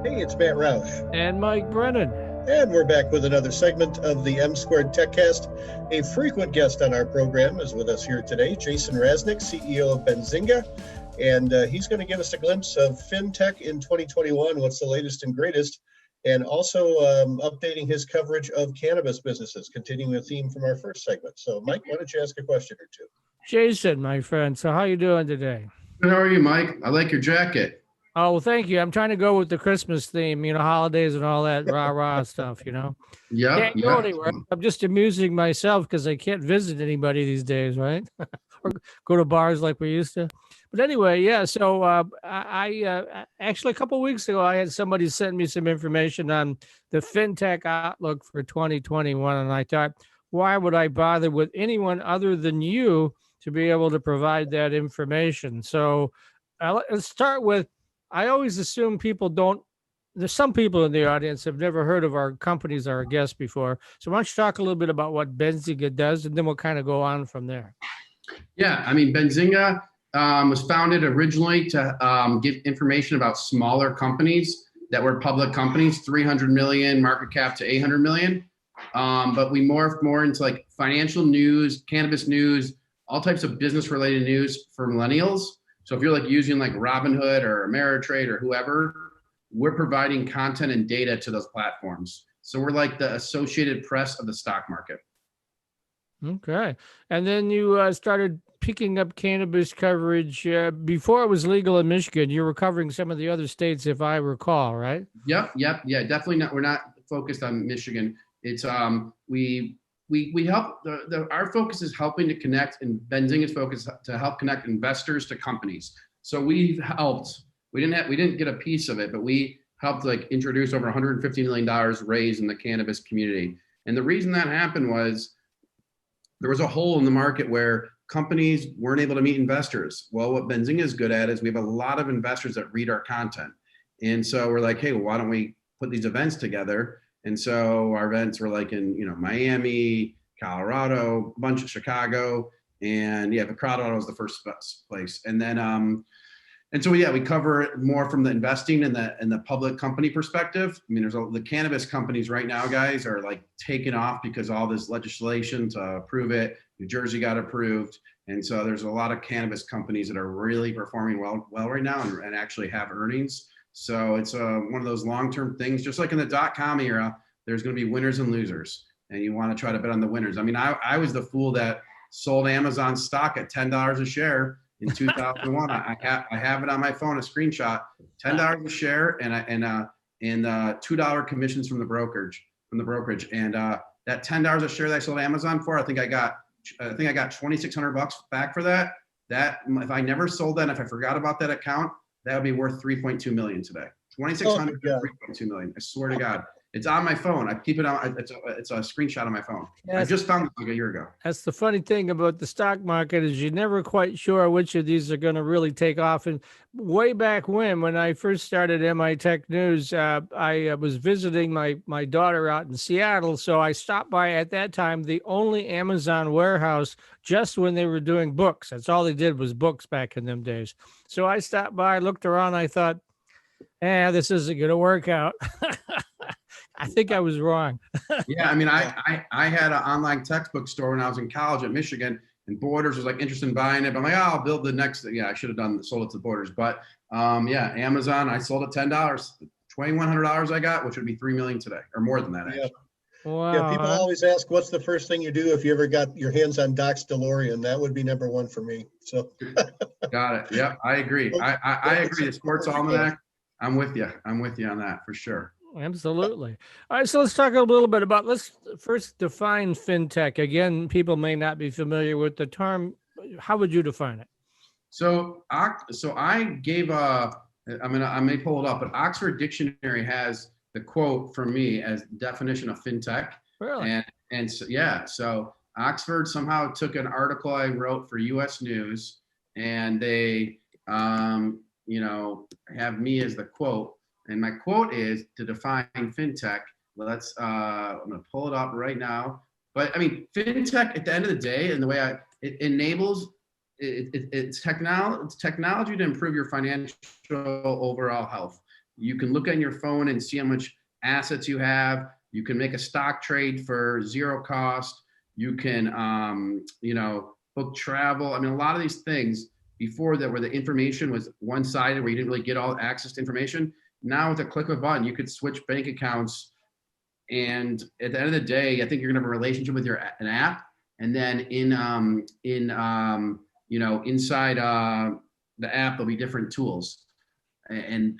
Hey, it's Matt Roush, And Mike Brennan. and we're back with another segment of the M Squared TechCast. A frequent guest on our program is with us here today, Jason Raznick, CEO of Benzinga, and he's going to give us a glimpse of FinTech in 2021, what's the latest and greatest, and also updating his coverage of cannabis businesses, continuing the theme from our first segment. So, Mike, why don't you ask a question or two? Jason, my friend. So how you doing today? How are you, Mike? I like your jacket. Oh, well, thank you. I'm trying to go with the Christmas theme, holidays and all that rah-rah stuff, Yep, Can't go yep. anywhere. I'm just amusing myself because I can't visit anybody these days, right? Or go to bars like we used to. But anyway, yeah. So actually a couple of weeks ago, I had somebody send me some information on the FinTech outlook for 2021, and I thought, why would I bother with anyone other than you to be able to provide that information? So let's start with. I always assume people don't. There's some people in the audience have never heard of our companies, our guests before. So why don't you talk a little bit about what Benzinga does, and then we'll kind of go on from there. Yeah, Benzinga was founded originally to give information about smaller companies that were public companies, 300 million market cap to 800 million. But we morphed more into like financial news, cannabis news, all types of business related news for millennials. So if you're like using like Robinhood or Ameritrade or whoever, we're providing content and data to those platforms. So we're like the Associated Press of the stock market. Okay. And then you started picking up cannabis coverage before it was legal in Michigan. You were covering some of the other states, if I recall, right? Yep. Yeah, definitely not. We're not focused on Michigan. It's we help our focus is helping to connect, and Benzinga's focus to help connect investors to companies. So we've helped. We didn't get a piece of it, but we helped like introduce over $150 million raised in the cannabis community. And the reason that happened was there was a hole in the market where companies weren't able to meet investors. Well, what Benzinga is good at is we have a lot of investors that read our content. And so we're like, hey, well, why don't we put these events together? And so our events were like in, Miami, Colorado, a bunch of Chicago, and yeah, Colorado was the first place. And then, and so yeah, we cover more from the investing and the public company perspective. I mean, the cannabis companies right now, guys, are like taking off because all this legislation to approve it. New Jersey got approved, and so there's a lot of cannabis companies that are really performing well right now and actually have earnings. So it's one of those long-term things, just like in the .com era, there's going to be winners and losers, and you want to try to bet on the winners. I mean, I was the fool that sold Amazon stock at $10 a share in 2001. I have it on my phone, a screenshot, $10 a share, and $2 commissions from the brokerage, and that $10 a share that I sold Amazon for, I think I got $2,600 back for that. That if I never sold that, and if I forgot about that account, that would be worth 3.2 million today. 2,600, 3.2 million. I swear to God, it's on my phone. I keep it on. It's a screenshot on my phone. I just found it like a year ago. That's the funny thing about the stock market is you're never quite sure which of these are going to really take off. And way back when I first started MITech News, I was visiting my daughter out in Seattle. So I stopped by at that time, the only Amazon warehouse, just when they were doing books. That's all they did was books back in them days. So I stopped by, looked around, I thought, this isn't going to work out. I think I was wrong. Yeah, I mean, I had an online textbook store when I was in college at Michigan, and Borders was like interested in buying it. But I'm like, I'll build the next. Yeah, I should have sold it to Borders. But yeah, Amazon, I sold it $10, $2,100 I got, which would be $3 million today, or more than that. Yeah. Actually. Wow. Yeah, people always ask, what's the first thing you do if you ever got your hands on Doc's DeLorean? That would be number one for me. So got it. Yep, I agree. I agree. The Sports Almanac, I'm with you. I'm with you on that for sure. Absolutely. All right, so let's talk a little bit about, let's first define FinTech. Again, people may not be familiar with the term. How would you define it? So I gave I may pull it up, but Oxford Dictionary has the quote from me as definition of FinTech. Really? And so, yeah, so Oxford somehow took an article I wrote for US News, and they have me as the quote. And my quote is, to define FinTech, I'm going to pull it up right now. But I mean, FinTech at the end of the day, and the way it enables, it's technology to improve your financial overall health. You can look on your phone and see how much assets you have. You can make a stock trade for zero cost. You can, book travel. I mean, a lot of these things before that where the information was one-sided, where you didn't really get all access to information. Now with a click of a button, you could switch bank accounts. And at the end of the day, I think you're gonna have a relationship with an app. And then inside the app, there'll be different tools. And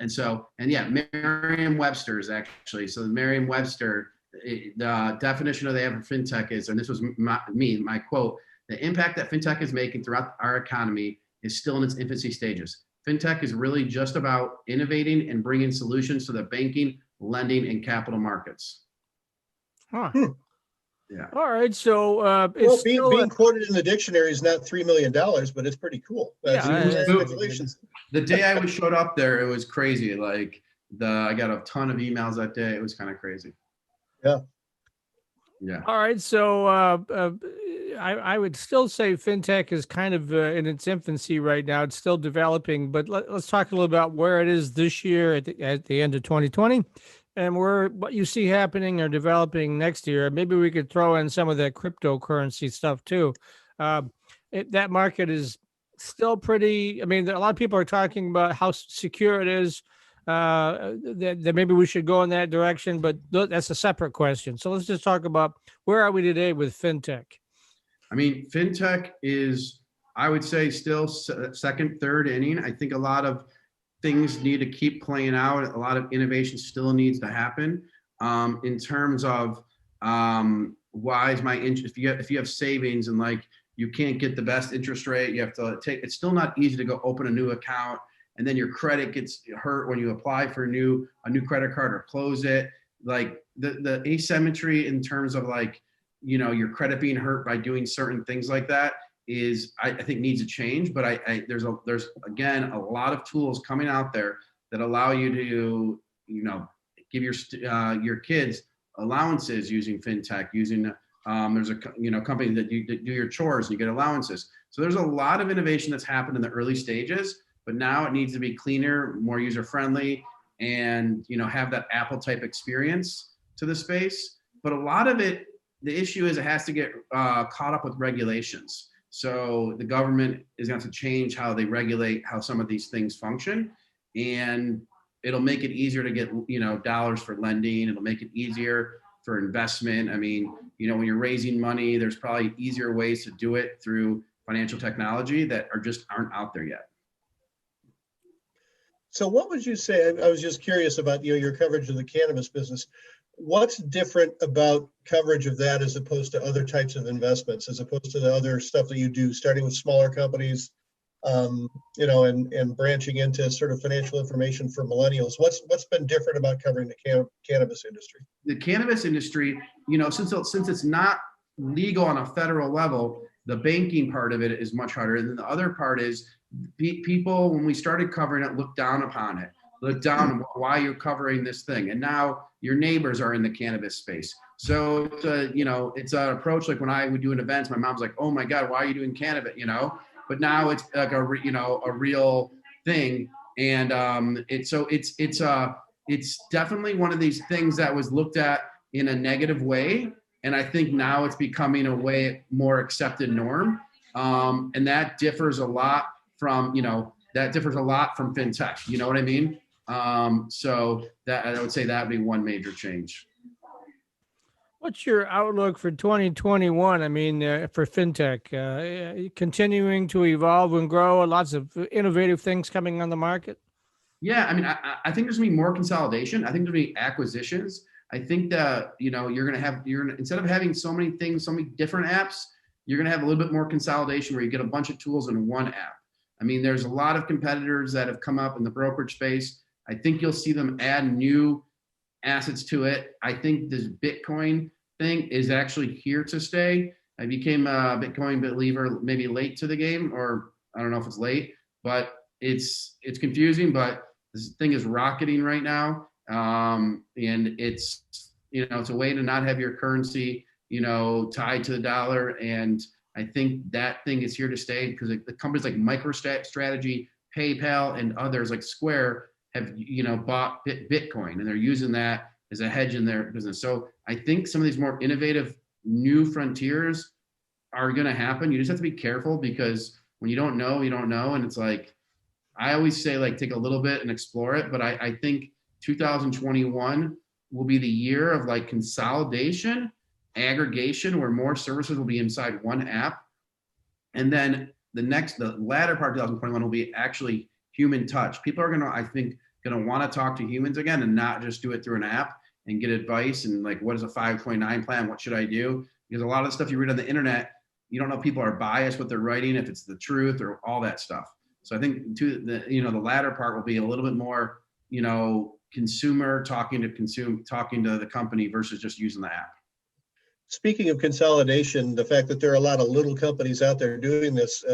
yeah, Merriam-Webster's actually. So the Merriam-Webster, the definition of they have for FinTech is, and this was my quote, the impact that FinTech is making throughout our economy is still in its infancy stages. FinTech is really just about innovating and bringing solutions to the banking, lending, and capital markets. Huh. Yeah. All right. So well, being quoted in the dictionary is not $3 million, but it's pretty cool. Congratulations. The day I showed up there, it was crazy. Like I got a ton of emails that day. It was kind of crazy. Yeah. Yeah. All right. So I would still say FinTech is kind of in its infancy right now. It's still developing, but let's talk a little about where it is this year at the end of 2020. And what you see happening or developing next year. Maybe we could throw in some of that cryptocurrency stuff too. That market is still pretty. I mean, a lot of people are talking about how secure it is. That maybe we should go in that direction, but that's a separate question. So let's just talk about where are we today with FinTech. I mean, FinTech is, I would say, still second, third inning. I think a lot of things need to keep playing out. A lot of innovation still needs to happen in terms of why is my interest. If you have savings and like you can't get the best interest rate, you have to take. It's still not easy to go open a new account, and then your credit gets hurt when you apply for a new credit card or close it. Like the asymmetry in terms of like your credit being hurt by doing certain things like that is I think needs to change, but there's again a lot of tools coming out there that allow you to give your kids allowances using FinTech, using there's a company that you do your chores and you get allowances. So there's a lot of innovation that's happened in the early stages, but now it needs to be cleaner, more user friendly, and have that Apple type experience to the space. But a lot of it, the issue is it has to get caught up with regulations. So the government is going to have to change how they regulate how some of these things function, and it'll make it easier to get dollars for lending. It'll make it easier for investment. I mean, when you're raising money, there's probably easier ways to do it through financial technology that aren't out there yet. So what would you say? I was just curious about your coverage of the cannabis business. What's different about coverage of that as opposed to other types of investments, as opposed to the other stuff that you do, starting with smaller companies, and branching into sort of financial information for millennials? What's been different about covering the cannabis industry? The cannabis industry, since it's not legal on a federal level, the banking part of it is much harder. And then the other part is people, when we started covering it, looked down upon it. Look down, why you're covering this thing, and now your neighbors are in the cannabis space. So it's an approach like when I would do an event, my mom's like, "Oh my God, why are you doing cannabis?" But now it's like a real thing, and it's definitely one of these things that was looked at in a negative way, and I think now it's becoming a way more accepted norm, and that differs a lot from FinTech. You know what I mean? So that I would say that would be one major change. What's your outlook for 2021? I mean, for FinTech, continuing to evolve and grow, lots of innovative things coming on the market. Yeah, I mean, I think there's gonna be more consolidation. I think there's gonna be acquisitions. I think that you're gonna instead of having so many things, so many different apps, you're gonna have a little bit more consolidation where you get a bunch of tools in one app. I mean, there's a lot of competitors that have come up in the brokerage space. I think you'll see them add new assets to it. I think this Bitcoin thing is actually here to stay. I became a Bitcoin believer maybe late to the game, or I don't know if it's late, but it's confusing, but this thing is rocketing right now. And it's, it's a way to not have your currency, tied to the dollar. And I think that thing is here to stay because the companies like MicroStrategy, PayPal, and others like Square have, bought Bitcoin, and they're using that as a hedge in their business. So I think some of these more innovative new frontiers are going to happen. You just have to be careful, because when you don't know, you don't know. And it's like, I always say, like, take a little bit and explore it. But I think 2021 will be the year of like consolidation, aggregation, where more services will be inside one app. And then the latter part of 2021 will be actually human touch. People are I think, going to want to talk to humans again, and not just do it through an app and get advice and like, what is a 529 plan? What should I do? Because a lot of the stuff you read on the internet, you don't know, people are biased what they're writing, if it's the truth or all that stuff. So I think the latter part will be a little bit more, consumer talking to the company versus just using the app. Speaking of consolidation, the fact that there are a lot of little companies out there doing this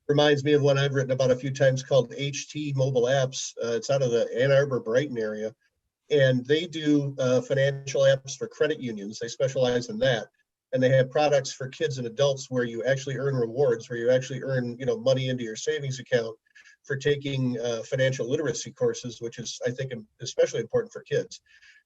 reminds me of one I've written about a few times called HT Mobile Apps. It's out of the Ann Arbor, Brighton area, and they do financial apps for credit unions. They specialize in that. And they have products for kids and adults where you actually earn rewards, where you actually earn, money into your savings account for taking financial literacy courses, which is, I think, especially important for kids.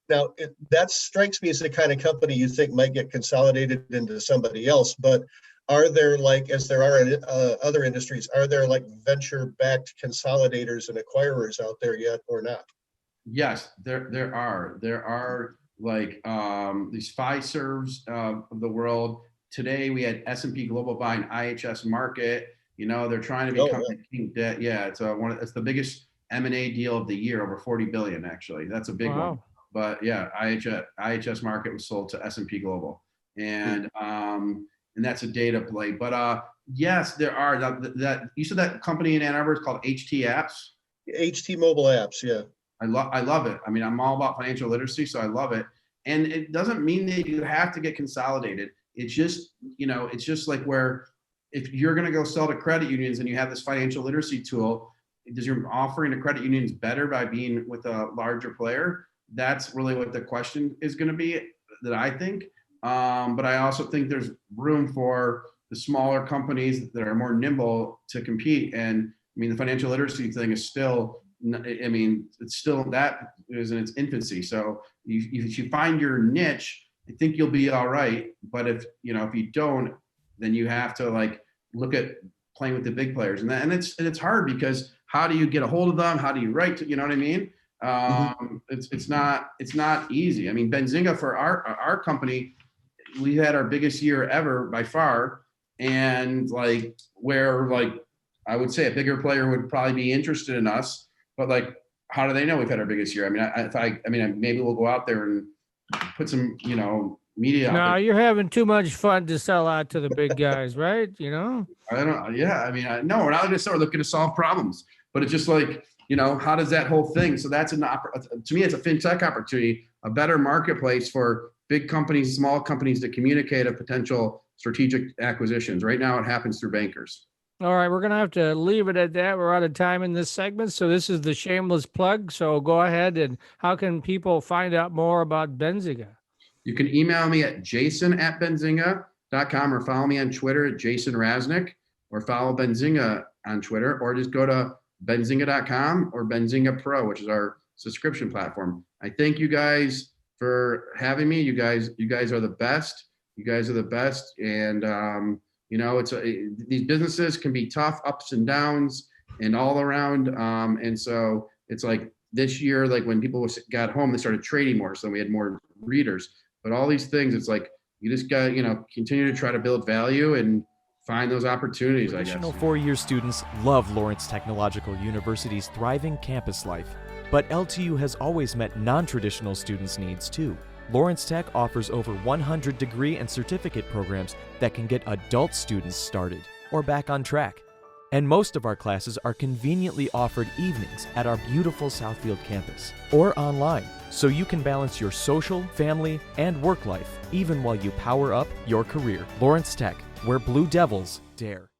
Now, that strikes me as the kind of company you think might get consolidated into somebody else. But are there, like, as there are in other industries, are there like venture-backed consolidators and acquirers out there yet, or not? Yes, there are. There are like these Fiservs of the world. Today we had S&P Global buying IHS Market. They're trying to become king debt. Yeah, it's the biggest M&A deal of the year, over 40 billion actually. That's a big one. But yeah, IHS Market was sold to S&P Global, and that's a data play. But yes, there are that. You said that company in Ann Arbor is called HT Apps. HT Mobile Apps, yeah. I love it. I mean, I'm all about financial literacy, so I love it. And it doesn't mean that you have to get consolidated. It's just, it's just like where if you're going to go sell to credit unions and you have this financial literacy tool, does your offering to credit unions better by being with a larger player? That's really what the question is going to be, that I think. But I also think there's room for the smaller companies that are more nimble to compete. And I mean, the financial literacy thing is still, it's still, that is in its infancy. So if you find your niche, I think you'll be all right. But if you don't, then you have to like look at playing with the big players, and it's hard, because how do you get a hold of them? How do you write to, you know what I mean? It's not easy. I mean, Benzinga, for our company, we had our biggest year ever by far. And like, where like, I would say a bigger player would probably be interested in us, but like, how do they know we've had our biggest year? I mean, maybe we'll go out there and put some, media out there. No, you're having too much fun to sell out to the big guys, right? I don't know. Yeah. I mean, no, we're not looking to solve problems, but it's just like, how does that whole thing? So that's to me, it's a FinTech opportunity, a better marketplace for big companies, small companies to communicate a potential strategic acquisitions. Right now it happens through bankers. All right, we're going to have to leave it at that. We're out of time in this segment. So this is the shameless plug. So go ahead, and how can people find out more about Benzinga? You can email me at jason@benzinga.com, or follow me on Twitter at Jason Raznick, or follow Benzinga on Twitter, or just go to benzinga.com or Benzinga Pro, which is our subscription platform. I thank you guys for having me. You guys are the best. You guys are the best. And, these businesses can be tough, ups and downs and all around. And so it's like this year, like when people got home, they started trading more. So we had more readers, but all these things, it's like, you just got, continue to try to build value and find those opportunities, I guess. Traditional four-year students love Lawrence Technological University's thriving campus life, but LTU has always met non-traditional students' needs too. Lawrence Tech offers over 100 degree and certificate programs that can get adult students started or back on track. And most of our classes are conveniently offered evenings at our beautiful Southfield campus or online, so you can balance your social, family, and work life even while you power up your career. Lawrence Tech, where Blue Devils dare.